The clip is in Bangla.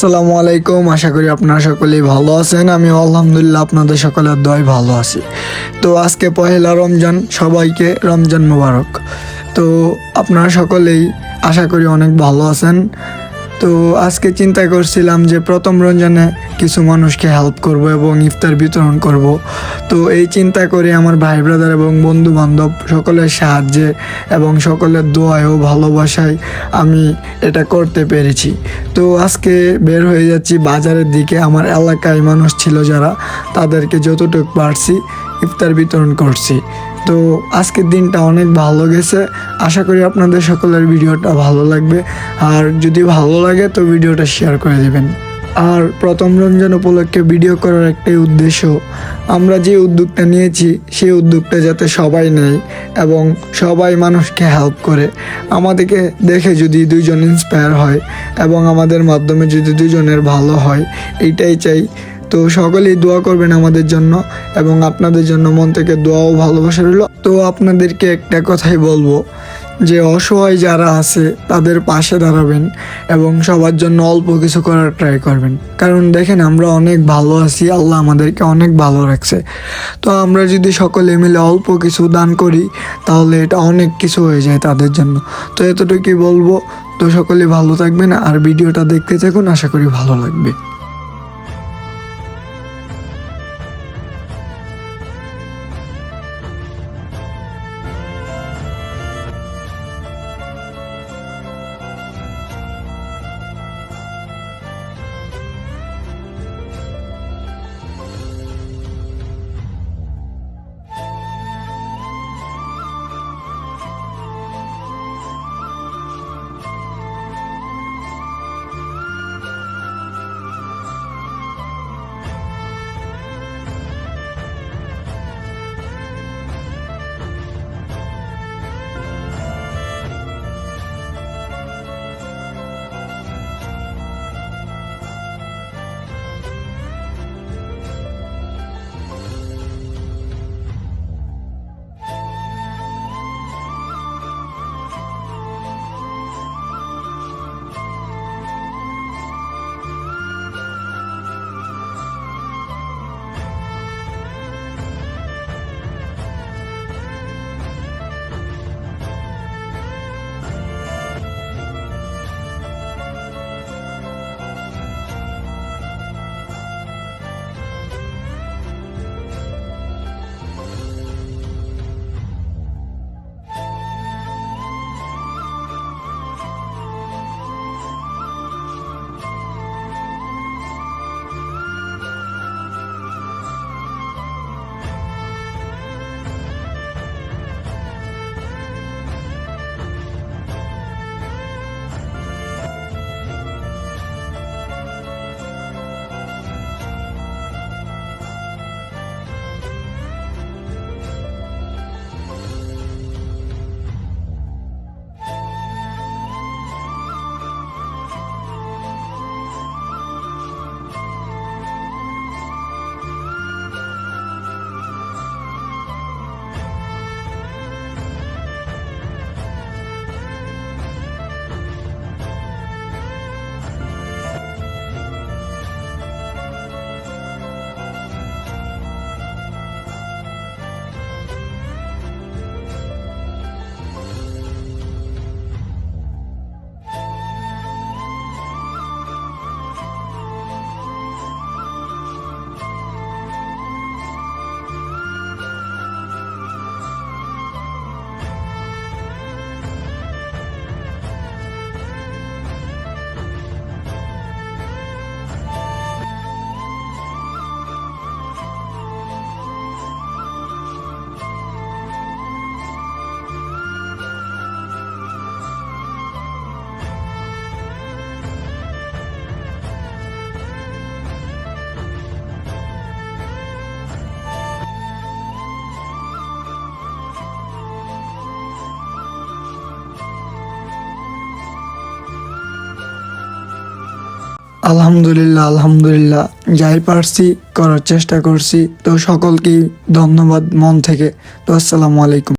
আসসালামু আলাইকুম। আশা করি আপনারা সকলেই ভালো আছেন। আমি আলহামদুলিল্লাহ আপনাদের সকলের দোয়ায় ভালো আছি। তো আজকে পহেলা রমজান, সবাইকে রমজান মোবারক। তো আপনারা সকলেই আশা করি অনেক ভালো আছেন। তো আজকে চিন্তা করছিলাম যে প্রথম রমজানে কিছু মানুষকে হেল্প করব এবং ইফতার বিতরণ করব। তো এই চিন্তা করে আমার ভাই ব্রাদার এবং বন্ধু বান্ধব সকলের সাহায্যে এবং সকলের দোয়ায় ও ভালোবাসায় আমি এটা করতে পেরেছি। তো আজকে বের হয়ে যাচ্ছি বাজারের দিকে। আমার এলাকায় মানুষ ছিল যারা, তাদেরকে যতটুকু পারছি ইফতার বিতরণ করছি। তো আজকের দিনটা অনেক ভালো গেছে। আশা করি আপনাদের সকলের ভিডিওটা ভালো লাগবে। আর যদি ভালো লাগে তো ভিডিওটা শেয়ার করে দেবেন। আর প্রথম রমজান উপলক্ষে ভিডিও করার একটাই উদ্দেশ্য, আমরা যে উদ্যোগটা নিয়েছি সেই উদ্যোগটা যাতে সবাই নেয় এবং সবাই মানুষকে হেল্প করে। আমাদেরকে দেখে যদি দুইজন ইন্সপায়ার হয় এবং আমাদের মাধ্যমে যদি দুজনের ভালো হয়, এইটাই চাই। তো সকলেই দোয়া করবেন আমাদের জন্য এবং আপনাদের জন্য মন থেকে দোয়া ও ভালোবাসা রইল। তো আপনাদেরকে একটা কথাই বলবো যে অসহায় যারা আছে তাদের পাশে দাঁড়াবেন এবং সবার জন্য অল্প কিছু করার ট্রাই করবেন। কারণ দেখেন, আমরা অনেক ভালো আছি, আল্লাহ আমাদেরকে অনেক ভালো রাখছে। তো আমরা যদি সকলে মিলে অল্প কিছু দান করি তাহলে এটা অনেক কিছু হয়ে যায় তাদের জন্য। তো এতটুকুই বলবো। তো সকলে ভালো থাকবেন আর ভিডিওটা দেখতে থাকুন, আশা করি ভালো লাগবে। আলহামদুলিল্লাহ, আলহামদুলিল্লাহ, যাই পারছি করার চেষ্টা করছি। তো সকলকেই ধন্যবাদ মন থেকে। তো আসসালামু আলাইকুম।